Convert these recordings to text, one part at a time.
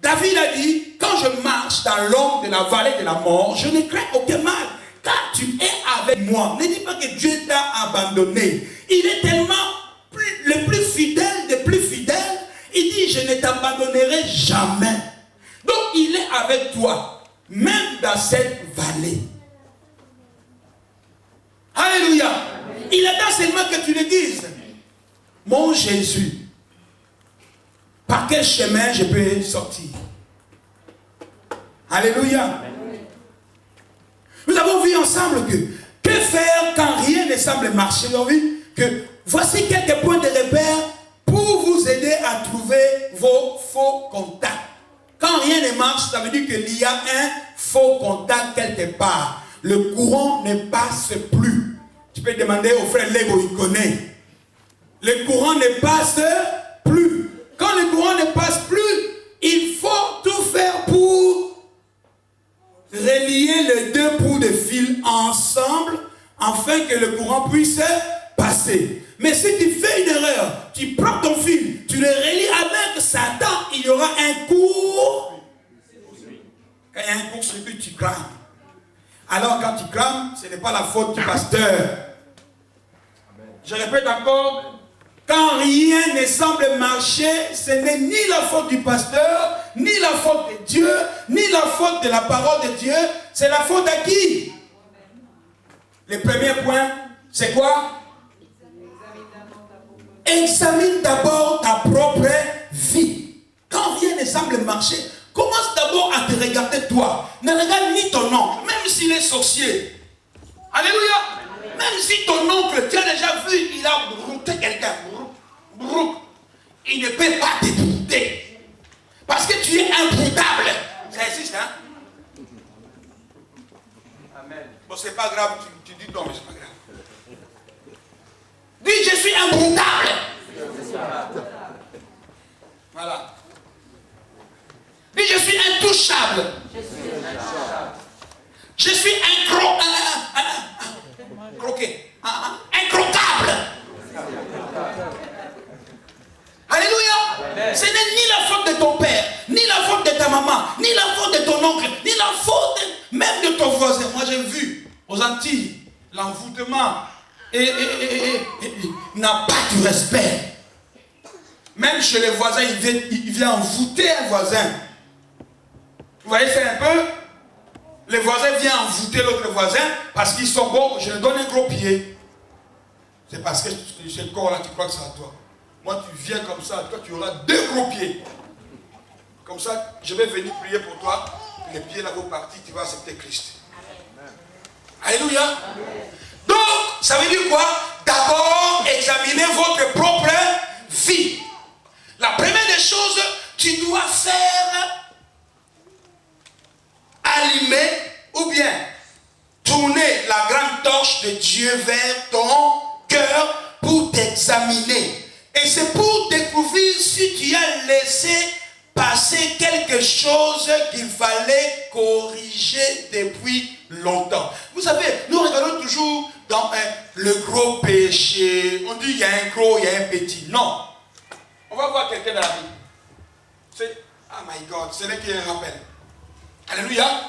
David a dit, quand je marche dans l'ombre de la vallée de la mort, je ne crains aucun mal, car tu es avec moi. Ne dis pas que Dieu t'a abandonné. Il est tellement le plus fidèle des plus fidèles. Il dit, je ne t'abandonnerai jamais. Donc il est avec toi, même dans cette vallée. Alléluia. Il attend seulement que tu le dises. Mon Jésus, par quel chemin je peux sortir? Alléluia. Nous avons vu ensemble que faire quand rien ne semble marcher? Nous avons vu que voici quelques points de repère pour vous aider à trouver vos faux contacts. Quand rien ne marche, ça veut dire qu'il y a un faux contact quelque part. Le courant ne passe plus. Tu peux demander au frère Lego, il connaît. Le courant ne passe plus. Quand le courant ne passe plus, il faut tout faire pour relier les deux bouts de fil ensemble afin que le courant puisse passer. Mais si tu fais une erreur, tu prends ton fil, tu le relis avec Satan, il y aura un court. Quand il y a un court circuit, tu crames. Alors quand tu crames, ce n'est pas la faute du pasteur. Je répète encore, quand rien ne semble marcher, ce n'est ni la faute du pasteur, ni la faute de Dieu, ni la faute de la parole de Dieu. C'est la faute à qui? Le premier point, c'est quoi? Examine d'abord ta propre vie. Quand rien ne semble marcher, commence d'abord à te regarder toi. Ne regarde ni ton oncle, même s'il est sorcier. Alléluia. Même si ton oncle, tu as déjà vu, il a brouté quelqu'un. Il ne peut pas te brouter. Parce que tu es imbroutable. Ça existe, hein? Amen. Bon, c'est pas grave, tu dis non, mais c'est pas grave. Dis, je suis imbroutable. Voilà. Dis, je suis intouchable. Je suis incroquable. Alléluia. Ce n'est ni la faute de ton père, ni la faute de ta maman, ni la faute de ton oncle, ni la faute même de ton voisin. Moi j'ai vu aux Antilles, l'envoûtement n'a pas du respect. Même chez les voisins, il vient envoûter un voisin. Vous voyez, c'est un peu... Les voisins viennent envoûter l'autre voisin parce qu'ils sont bons, je lui donne un gros pied. C'est parce que ce corps-là, tu crois que c'est à toi. Moi, tu viens comme ça, toi, tu auras 2 gros pieds. Comme ça, je vais venir prier pour toi. Les pieds là vont partir, tu vas accepter Christ. Amen. Alléluia. Amen. Donc, ça veut dire quoi? D'abord, examinez votre propre vie. La première des choses, tu dois faire allumer ou bien tourner la grande torche de Dieu vers ton cœur pour t'examiner. Et c'est pour découvrir si tu as laissé passer quelque chose qu'il fallait corriger depuis longtemps. Vous savez, nous regardons toujours dans le gros péché. On dit il y a un gros, il y a un petit. Non. On va voir quelqu'un dans la Bible. C'est, oh my God, c'est là qui est un rappel. Alléluia.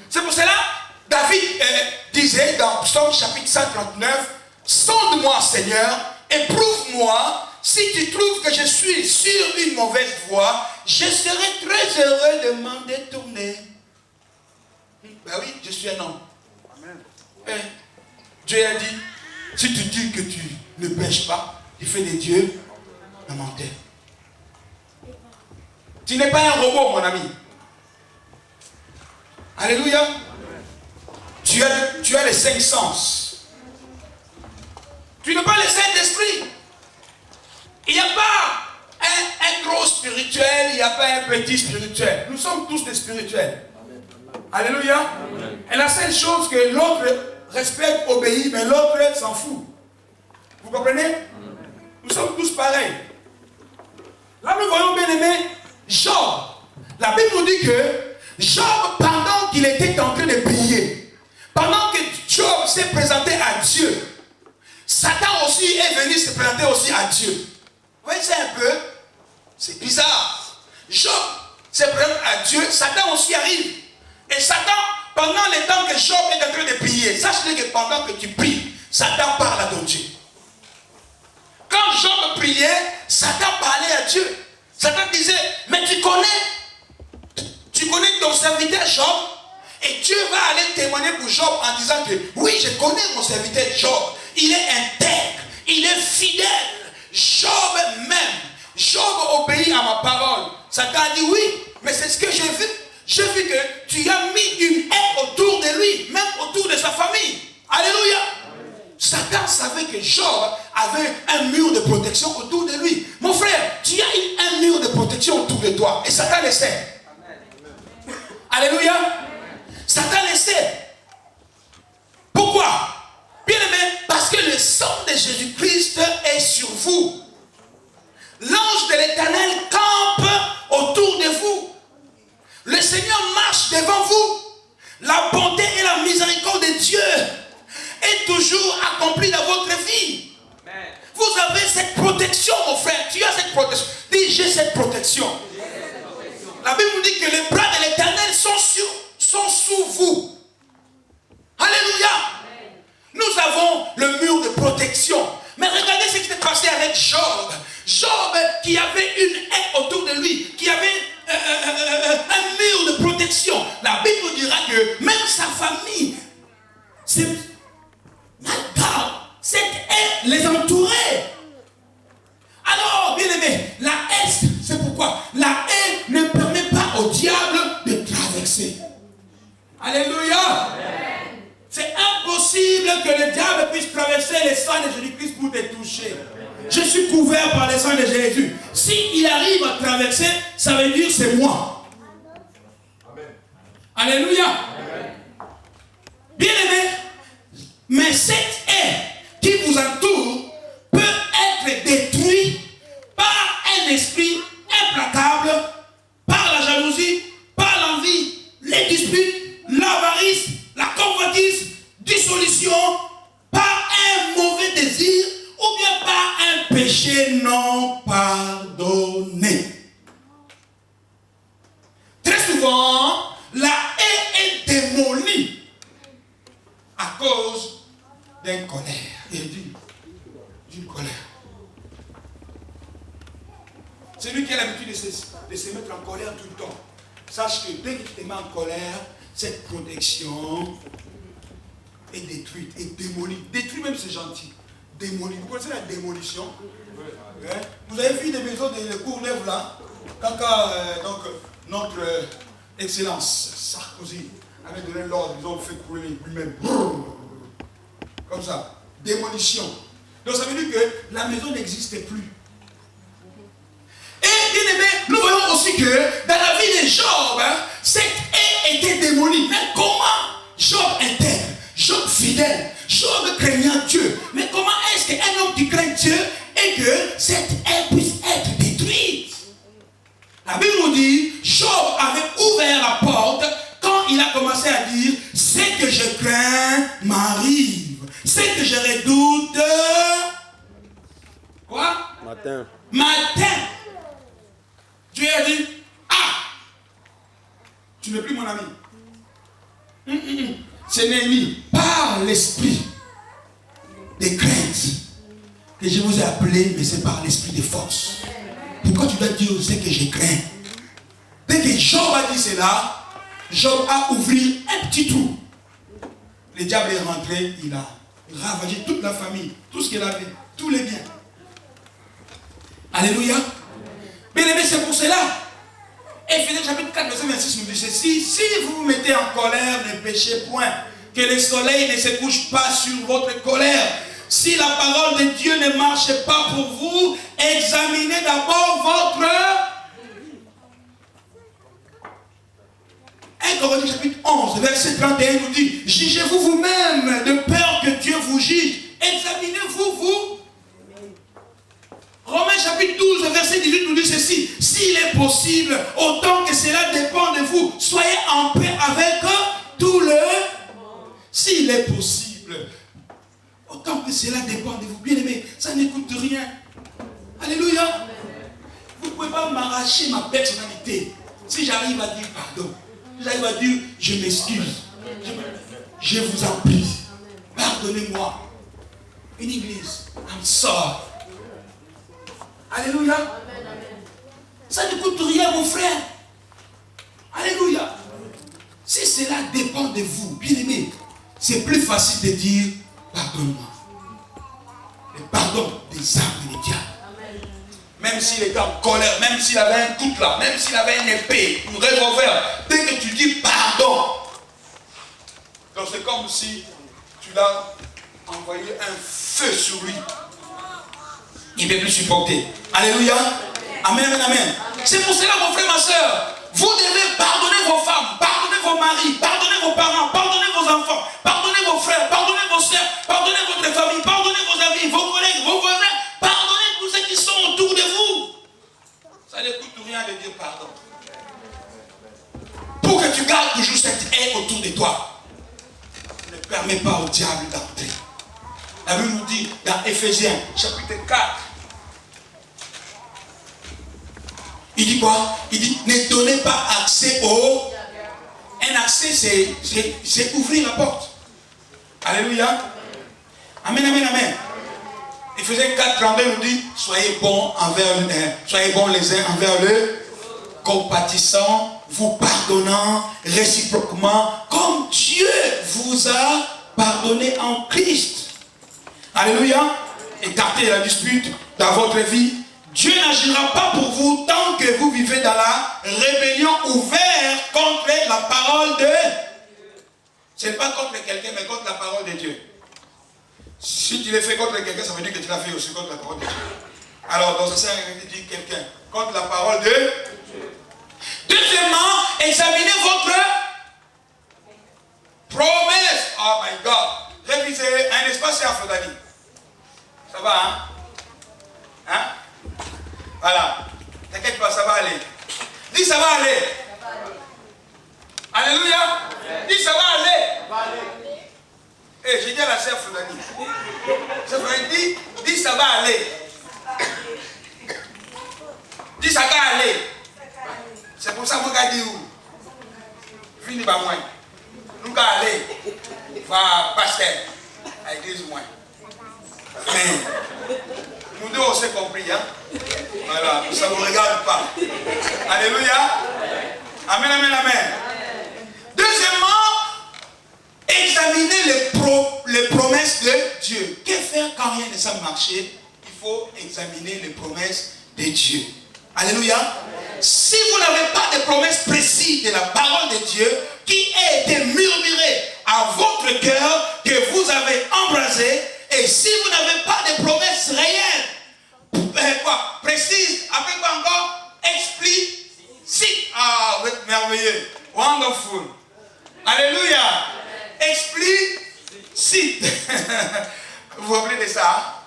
C'est pour cela, David disait dans Psaume chapitre 139, sonde-moi Seigneur, éprouve-moi, si tu trouves que je suis sur une mauvaise voie, je serai très heureux de m'en détourner. Ben oui, je suis un homme. Amen. Dieu a dit, si tu dis que tu ne pêches pas, tu fais des dieux un menteur. Tu n'es pas un robot, mon ami. Alléluia. Tu as les 5 sens. Tu n'as pas le Saint-Esprit. Il n'y a pas un gros spirituel, il n'y a pas un petit spirituel. Nous sommes tous des spirituels. Alléluia. Amen. Et la seule chose que l'autre respecte, obéit, mais l'autre s'en fout. Vous comprenez? Amen. Nous sommes tous pareils. Là, nous voyons bien aimé Job. La Bible nous dit que Job, pendant qu'il était en train de prier, pendant que Job s'est présenté à Dieu, Satan aussi est venu se présenter aussi à Dieu. Vous voyez, c'est un peu, c'est bizarre. Job se présente à Dieu, Satan aussi arrive. Et Satan, pendant les temps que Job est en train de prier, sache-le que pendant que tu pries, Satan parle à ton Dieu. Quand Job priait, Satan parlait à Dieu. Satan disait, mais tu connais ton serviteur Job, et Dieu va aller témoigner pour Job en disant que oui, je connais mon serviteur Job. Il est intègre, il est fidèle. Job même. Job obéit à ma parole. Satan a dit oui, mais c'est ce que j'ai vu. J'ai vu que tu as mis une haie autour de lui, même autour de sa famille. Alléluia. Satan savait que Job avait un mur de protection autour de lui. Mon frère, tu as un mur de protection autour de toi. Et Satan le sait. Alléluia. Satan le sait. Pourquoi? Bien aimé, parce que le sang de Jésus-Christ est sur vous. L'ange de l'Éternel campe autour de vous. Le Seigneur marche devant vous. La bonté et la miséricorde de Dieu est toujours accomplie dans votre vie. Amen. Vous avez cette protection, mon frère. Tu as cette protection. Dis, j'ai cette protection. La Bible nous dit que les bras de l'Éternel sont sous vous. Alléluia. Amen. Nous avons le mur de protection. Mais regardez ce qui s'est passé avec Job. Job qui avait une haie autour de lui, qui avait un mur de protection. La Bible nous dira que même sa famille, cette haie les entourait. Alors, bien aimé, la haie, c'est pourquoi la haie ne permet pas au diable de traverser. Alléluia. Amen. C'est impossible que le diable puisse traverser le sang de Jésus-Christ pour te toucher. Je suis couvert par le sang de Jésus. S'il arrive à traverser, ça veut dire c'est moi. Amen. Alléluia. Amen. Bien aimé, mais cette haie qui vous entoure peut être détruite par un esprit implacable, par la jalousie, par l'envie, les disputes, l'avarice, la convoitise, dissolution, par un mauvais désir ou bien par un péché non pardonné. Très souvent, la haie est démolie à cause d'une colère et d'une colère. Celui qui a l'habitude de se mettre en colère tout le temps, sache que dès que tu te mets en colère, cette protection est détruite, est démolie. Détruite même, c'est gentil. Démolie. Vous connaissez la démolition? Hein? Vous avez vu des maisons de Courneuve là, quand donc, notre excellence Sarkozy avait donné l'ordre, ils ont fait couler lui-même. Comme ça. Démolition. Donc ça veut dire que la maison n'existait plus. Et bien aimé, nous voyons aussi que dans la vie de Job, cette haie était démolie. Mais comment Job intègre, Job fidèle, Job craignant Dieu. Mais comment est-ce qu'un homme qui craint Dieu et que cette haie puisse être détruite? La Bible nous dit, Job avait ouvert la porte quand il a commencé à dire, ce que je crains m'arrive, ce que je redoute. Quoi? Matin. Dieu a dit, tu n'es plus mon ami. Ce n'est ni par l'esprit de crainte que je vous ai appelé, mais c'est par l'esprit de force. Pourquoi tu dois dire ce que je crains? Dès que Job a dit cela, Job a ouvert un petit trou. Le diable est rentré, il a ravagé toute la famille, tout ce qu'il avait, tous les biens. Alléluia. Bien aimé, c'est pour cela. Éphésiens chapitre 4, verset 26 nous dit ceci. Si vous vous mettez en colère, ne péchez point. Que le soleil ne se couche pas sur votre colère. Si la parole de Dieu ne marche pas pour vous, examinez d'abord votre... 1 Corinthiens chapitre 11, verset 31 nous dit, jugez-vous vous-même de peur que Dieu vous juge. Examinez-vous, vous. Romains chapitre 12, verset 18 nous dit ceci. S'il est possible, autant que cela dépend de vous, soyez en paix avec tout le... S'il est possible, autant que cela dépend de vous. Bien aimé, ça ne coûte rien. Alléluia. Vous ne pouvez pas m'arracher ma personnalité. Si j'arrive à dire pardon, si j'arrive à dire je m'excuse, je vous en prie, pardonnez-moi. Une église, I'm sorry. Alléluia. Ça ne coûte rien, mon frère. Alléluia. Si cela dépend de vous, bien aimé, c'est plus facile de dire pardonne-moi. Le pardon des armes du diable. Même s'il était en colère, même s'il avait un coutelas, même s'il avait une épée, un revolver, dès que tu dis pardon, donc c'est comme si tu l'as envoyé un feu sur lui. Il ne peut plus supporter. Alléluia. Amen, amen, amen. C'est pour cela, mon frère, ma soeur, vous devez pardonner vos femmes, pardonner vos maris, pardonner vos parents, pardonner vos enfants, pardonner vos frères, pardonner vos soeurs, pardonner votre famille, pardonner vos amis, vos collègues, vos voisins, pardonnez tous ceux qui sont autour de vous. Ça ne coûte rien de dire pardon. Pour que tu gardes toujours cette haine autour de toi. Ne permets pas au diable d'entrer. La Bible nous dit dans Éphésiens, chapitre 4. Il dit quoi? Il dit, ne donnez pas accès au... Un accès, c'est ouvrir la porte. Alléluia. Amen, amen, amen. Éphésiens 4, 32 nous dit, soyez bons les uns envers eux, compatissants, vous pardonnant réciproquement, comme Dieu vous a pardonné en Christ. Alléluia. Écartez la dispute dans votre vie. Dieu n'agira pas pour vous tant que vous vivez dans la rébellion ouverte contre la parole de... Ce n'est pas contre quelqu'un, mais contre la parole de Dieu. Si tu l'as fait contre quelqu'un, ça veut dire que tu l'as fait aussi contre la parole de Dieu. Alors, dans ce sens, il dit quelqu'un contre la parole de Dieu. Deuxièmement, examinez votre promesse. Oh my God. Révisez un espace à Flodani. Ça va, hein? Hein? Voilà. T'inquiète pas, ça va aller. Dis ça va aller. Ça va aller. Alléluia. Dis ça va aller. Eh, j'ai dit à la sœur Flodani. Ça veut dis ça va aller. Dis ça va aller. C'est pour ça que vous avez dit où? Fini par moi. Nous allons aller. Va pasteur. À l'église moins. Mais nous deux on s'est compris, hein? Voilà, ça ne vous regarde pas. Alléluia. Amen, amen, amen. Deuxièmement, examiner les promesses de Dieu. Que faire quand rien ne semble marcher? Il faut examiner les promesses de Dieu. Alléluia. Si vous n'avez pas de promesses précises de la parole de Dieu qui a été murmurée à votre cœur, que vous avez embrasé, et si vous n'avez pas de promesses réelles, précises, après quoi encore? Explicite. Ah, vous êtes merveilleux. Wonderful. Alléluia. Explicite. Vous vous rappelez de ça?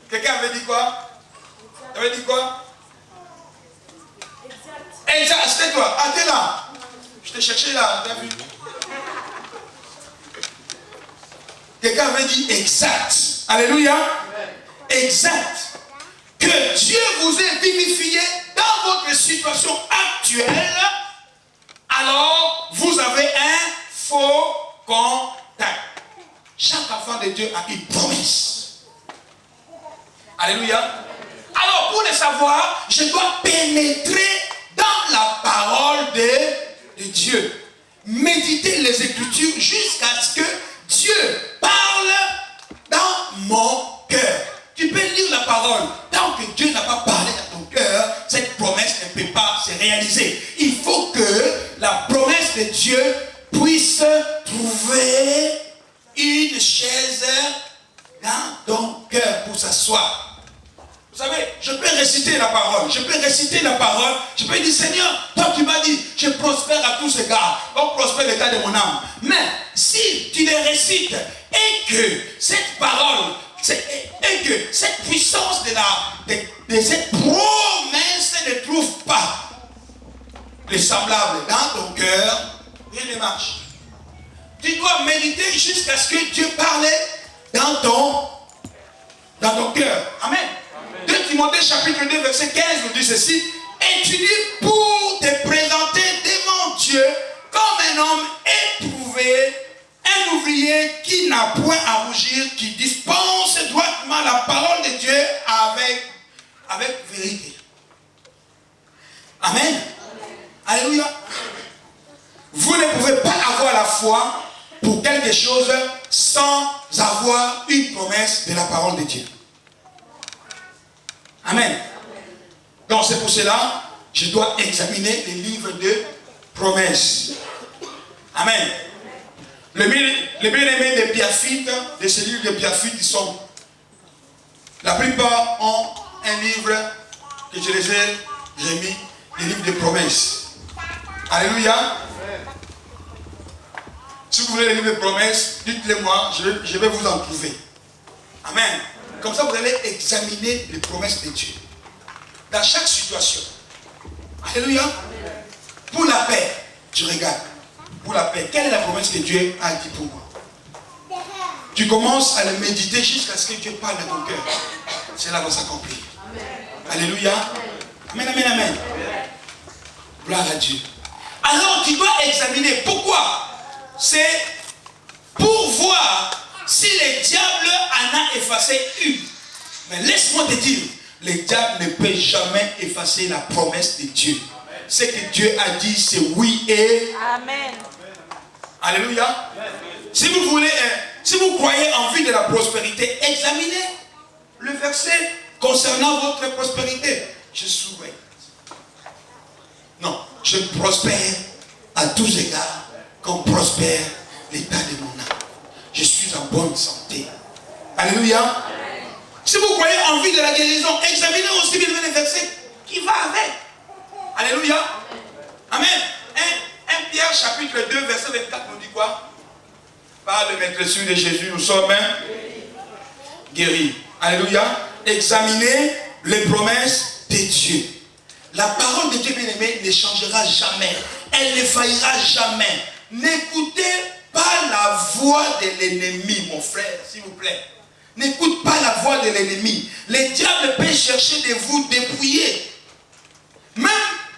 Quelqu'un avait dit quoi? Avait dit quoi? Exact, c'était toi. Ah, t'es là. Je t'ai cherché là, t'as vu? Quelqu'un avait dit exact. Alléluia. Exact. Que Dieu vous ait vivifié dans votre situation actuelle, alors vous avez un faux contact. Chaque enfant de Dieu a une promesse. Alléluia. Alors pour le savoir, je dois pénétrer dans la parole de Dieu. Méditer les Écritures jusqu'à ce que Dieu parle dans mon cœur. Tu peux lire la parole. Tant que Dieu n'a pas parlé dans ton cœur, cette promesse ne peut pas se réaliser. Il faut que la promesse de Dieu puisse trouver une chaise dans ton cœur pour s'asseoir. Vous savez, je peux réciter la parole. Je peux dire, Seigneur, toi tu m'as dit, je prospère à tous égards. Donc prospère l'état de mon âme. Mais si tu les récites et que cette parole, et que cette puissance de cette promesse ne trouve pas les semblables dans ton cœur, rien ne marche. Tu dois méditer jusqu'à ce que Dieu parle dans ton cœur. Amen. 2 Timothée chapitre 2 verset 15 nous dit ceci. Étudie pour te avec vérité. Amen. Alléluia. Vous ne pouvez pas avoir la foi pour quelque chose sans avoir une promesse de la parole de Dieu. Amen. Donc c'est pour cela que je dois examiner les livres de promesses. Amen. Les bien-aimés de Pierrefitte, de ces livres de Pierrefitte, ils sont, la plupart ont un livre que je les ai remis, les livres de promesses. Alléluia. Si vous voulez les livres de promesses, dites-les moi, je vais vous en trouver. Amen. Comme ça, vous allez examiner les promesses de Dieu. Dans chaque situation. Alléluia. Pour la paix, tu regardes. Pour la paix, quelle est la promesse que Dieu a dit pour moi? Tu commences à le méditer jusqu'à ce que Dieu parle de ton cœur. Cela va s'accomplir. Alléluia. Amen, amen, amen. Gloire à Dieu. Alors tu dois examiner. Pourquoi? C'est pour voir si le diable en a effacé une. Mais laisse-moi te dire, le diable ne peut jamais effacer la promesse de Dieu. Ce que Dieu a dit, c'est oui et Amen. Alléluia. Si vous voulez, si vous croyez en vue de la prospérité, examinez le verset concernant votre prospérité. Je souhaite. Non, je prospère à tous égards, comme prospère l'état de mon âme. Je suis en bonne santé. Alléluia. Si vous croyez en vue de la guérison, examinez aussi bien le verset qui va avec. Alléluia. Amen. 1 Pierre chapitre 2 verset 24 nous dit quoi? Par le maîtrise de Jésus, nous sommes guéris. Alléluia. Examinez les promesses de Dieu. La parole de Dieu bien-aimé ne changera jamais. Elle ne faillira jamais. N'écoutez pas la voix de l'ennemi, mon frère, s'il vous plaît. N'écoute pas la voix de l'ennemi. Le diable peut chercher de vous dépouiller. Même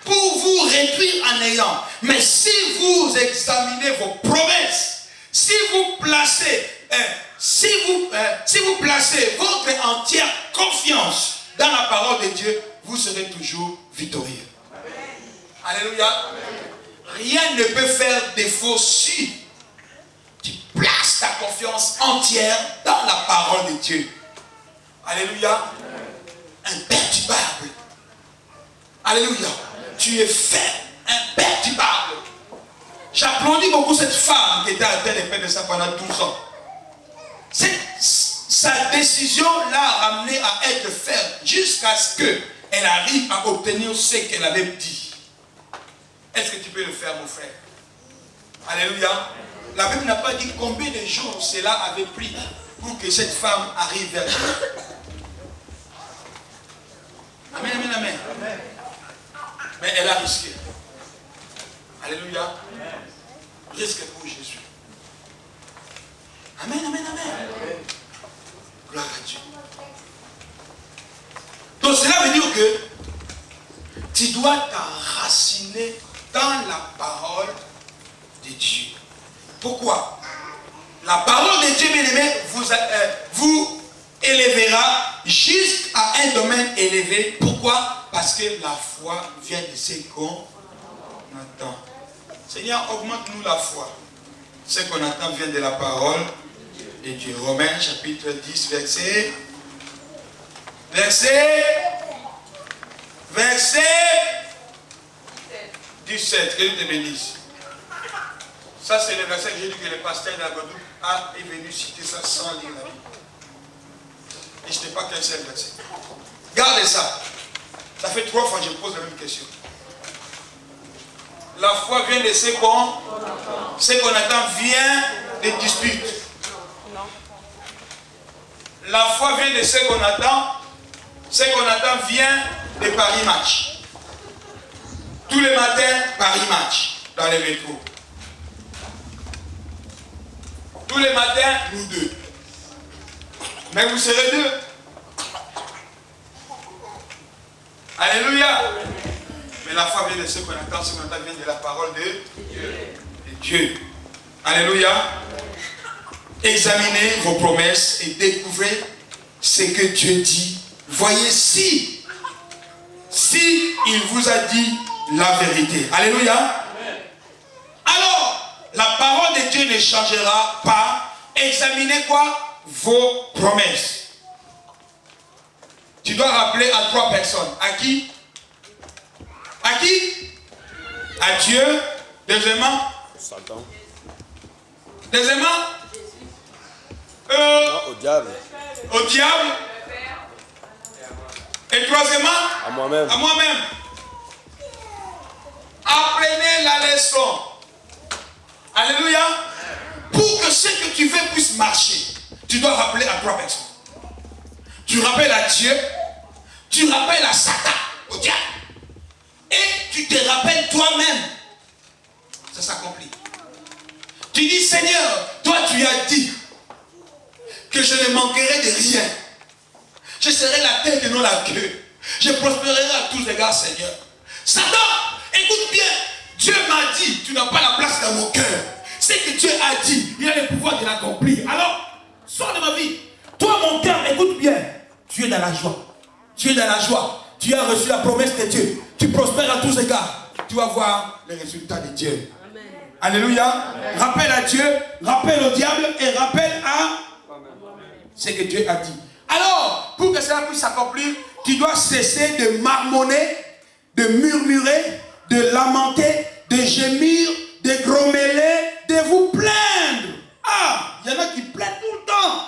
pour vous réduire en ayant. Mais si vous examinez vos promesses, si vous placez votre entière confiance dans la parole de Dieu, vous serez toujours victorieux. Amen. Alléluia. Amen. Rien ne peut faire défaut si tu places ta confiance entière dans la parole de Dieu. Alléluia. Imperturbable. Alléluia. Tu es fait imperturbable. J'applaudis beaucoup cette femme qui était à terre et paix de ça pendant 12 ans. Sa décision l'a ramenée à être ferme jusqu'à ce qu'elle arrive à obtenir ce qu'elle avait dit. Est-ce que tu peux le faire, mon frère? Alléluia. La Bible n'a pas dit combien de jours cela avait pris pour que cette femme arrive vers Dieu. Amen, amen, amen. Mais elle a risqué. Alléluia. Risque pour Jésus. Amen, amen, amen. Gloire à Dieu. Donc cela veut dire que tu dois t'enraciner dans la parole de Dieu. Pourquoi? La parole de Dieu, bien-aimé, vous élèvera jusqu'à un domaine élevé. Pourquoi? Parce que la foi vient de ce qu'on attend. Seigneur, augmente-nous la foi. Ce qu'on attend vient de la parole de Dieu. Romains chapitre 10, verset 17. Que Dieu te bénisse. Ça, c'est le verset que j'ai dit que le pasteur de la Guadeloupe est venu citer ça sans lire la Bible. Et je n'ai pas qu'un seul verset. Gardez ça. Ça fait 3 fois que je pose la même question. La foi vient de ce qu'on attend vient des disputes. La foi vient de ce qu'on attend. Ce qu'on attend vient des paris match. Tous les matins, paris match dans les métros. Tous les matins, nous deux. Mais vous serez deux. Alléluia. Mais la foi vient de ce qu'on attend vient de la parole de Dieu. Alléluia. Examinez vos promesses et découvrez ce que Dieu dit voyez si il vous a dit la vérité. Alléluia. Alors, la parole de Dieu ne changera pas. Examinez quoi? Vos promesses. Tu dois rappeler à 3 personnes. À qui? À qui? À Dieu. Deuxièmement, Satan. Deuxièmement, Au diable. Au diable. Et troisièmement, À moi-même. À moi-même. Apprenez la leçon. Alléluia. Pour que ce que tu veux puisse marcher, tu dois rappeler à 3 personnes. Tu rappelles à Dieu, tu rappelles à Satan, au diable. Et tu te rappelles toi-même. Ça s'accomplit. Tu dis, Seigneur, toi tu as dit que je ne manquerai de rien. Je serai la tête et non la queue. Je prospérerai à tous égards, Seigneur. Satan, écoute bien. Dieu m'a dit, tu n'as pas la place dans mon cœur. Ce que Dieu a dit, il a le pouvoir de l'accomplir. Alors, sors de ma vie. Toi, mon cœur, écoute bien. Tu es dans la joie. Tu es dans la joie. Tu as reçu la promesse de Dieu. Tu prospères à tous égards. Tu vas voir les résultats de Dieu. Amen. Alléluia. Amen. Rappelle à Dieu, rappelle au diable et rappelle à ce que Dieu a dit. Alors, pour que cela puisse s'accomplir, tu dois cesser de marmonner, de murmurer, de lamenter, de gémir, de grommeler, de vous plaindre. Ah, il y en a qui plaignent tout le temps.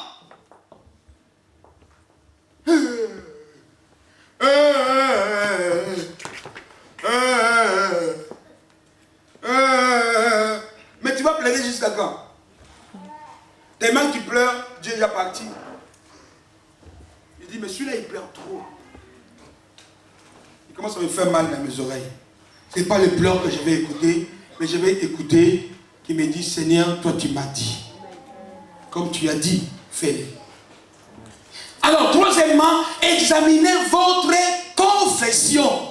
Mais tu vas pleurer jusqu'à quand? Tellement que tu pleures, Dieu est déjà parti. Il dit, mais celui-là, il pleure trop. Il commence à me faire mal dans mes oreilles. Ce n'est pas le pleur que je vais écouter, mais je vais écouter qui me dit, Seigneur, toi tu m'as dit. Comme tu as dit, fais-le. Alors, troisièmement, examinez votre confession.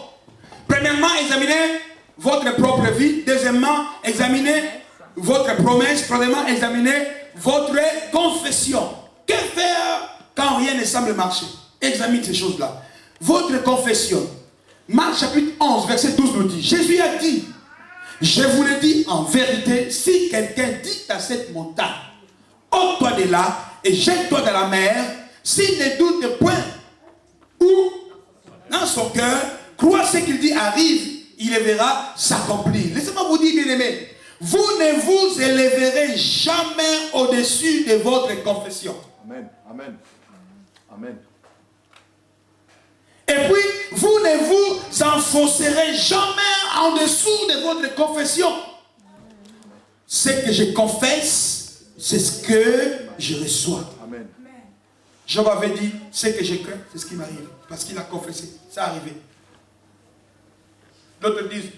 Premièrement, examinez votre propre vie. Deuxièmement, examinez votre promesse. Troisièmement, examinez votre confession. Que faire quand rien ne semble marcher? Examine ces choses-là. Votre confession. Marc chapitre 11, verset 12 nous dit, Jésus a dit, je vous le dis en vérité, si quelqu'un dit à cette montagne, ôte-toi de là et jette-toi dans la mer, s'il ne doute point, ou dans son cœur, croit ce qu'il dit arrive, il le verra s'accomplir. Laissez-moi vous dire, bien aimé, vous ne vous élèverez jamais au-dessus de votre confession. Amen. Amen. Amen. Et puis, vous ne vous enfoncerez jamais en dessous de votre confession. Ce que je confesse, c'est ce que je reçois. Amen. Job avait dit, ce que je crains, c'est ce qui m'arrive. Parce qu'il a confessé, ça arrivé. D'autres disent,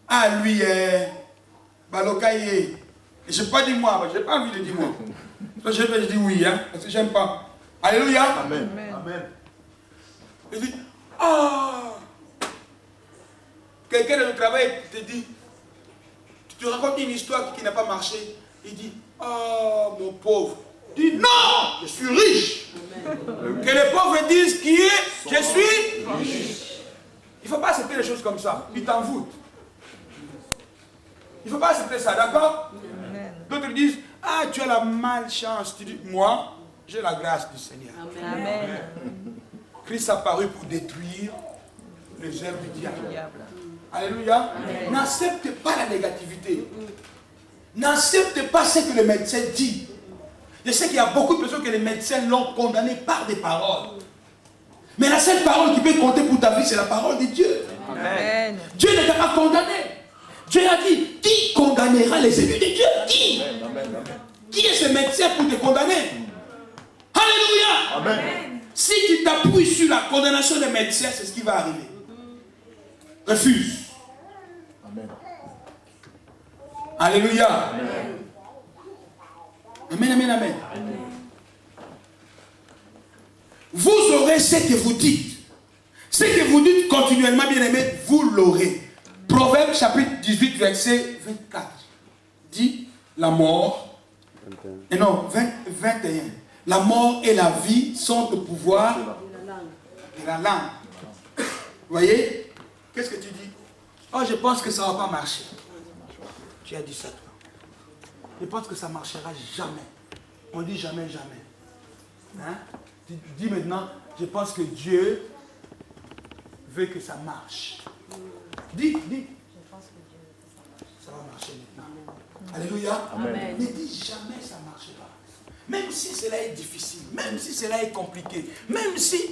ah lui, Balokaye. Et je n'ai pas dit moi, je n'ai pas envie de dire moi. Je dis oui, hein, parce que j'aime pas. Alléluia. Amen. Amen. Il dit, ah, quelqu'un de travail te dit, tu te racontes une histoire qui n'a pas marché. Il dit, ah, mon pauvre. Il dit, non, je suis riche. Amen. Que les pauvres disent qui est, je suis riche. Il ne faut pas accepter les choses comme ça. Il t'envoûte. Il ne faut pas accepter ça, d'accord? D'autres disent, ah, tu as la malchance. Tu dis, moi, j'ai la grâce du Seigneur. Amen. Amen. Christ a apparu pour détruire les œuvres du diable. Alléluia. N'accepte pas la négativité. N'accepte pas ce que le médecin dit. Je sais qu'il y a beaucoup de personnes que les médecins l'ont condamné par des paroles. Mais la seule parole qui peut compter pour ta vie, c'est la parole de Dieu. Amen. Dieu ne t'a pas condamné. Dieu a dit, qui condamnera les élus de Dieu? Qui? Amen. Qui est ce médecin pour te condamner? Alléluia. Amen. Si tu t'appuies sur la condamnation des médecins, c'est ce qui va arriver. Refuse. Amen. Alléluia. Amen. Amen, amen, amen. Amen. Vous aurez ce que vous dites. Ce que vous dites continuellement, bien aimé, vous l'aurez. Proverbe chapitre 18, verset 24. Dit la mort. 21. Et non, 21. La mort et la vie sont au pouvoir de la langue. Vous voyez? Qu'est-ce que tu dis? Oh, je pense que ça ne va pas marcher. Tu as dit ça, toi. Je pense que ça ne marchera jamais. On dit jamais, jamais. Hein? Tu dis maintenant, je pense que Dieu veut que ça marche. Dis. Ça va marcher maintenant. Alléluia. Amen. Ne dis jamais ça ne marchera. Même si cela est difficile, même si cela est compliqué, même si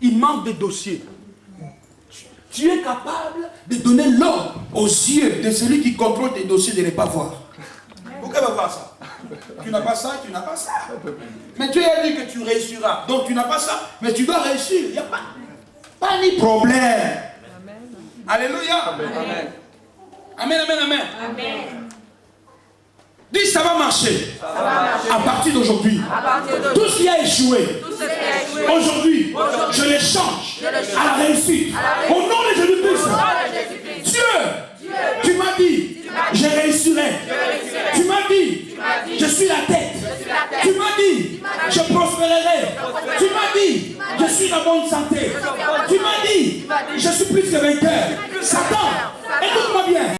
il manque de dossiers, tu es capable de donner l'ordre aux yeux de celui qui contrôle tes dossiers de ne pas voir. Pourquoi va voir ça? Tu n'as pas ça, tu n'as pas ça. Mais Dieu a dit que tu réussiras. Donc tu n'as pas ça, mais tu dois réussir. Il n'y a pas ni problème. Amen. Alléluia. Amen. Amen, amen, amen. Amen. Dis, ça va marcher. Ça va marcher. À partir d'aujourd'hui. À partir d'aujourd'hui. Tout ce qui a échoué. Tout ce qui a échoué. Aujourd'hui, je les change à la réussite. Au nom de Jésus-Christ. Dieu, tu m'as dit, je réussirai. Tu m'as dit, je suis la tête. Tu m'as dit, je prospérerai. Tu m'as dit, je suis en bonne santé. Tu m'as dit, je suis plus que vainqueur. Satan, écoute-moi bien.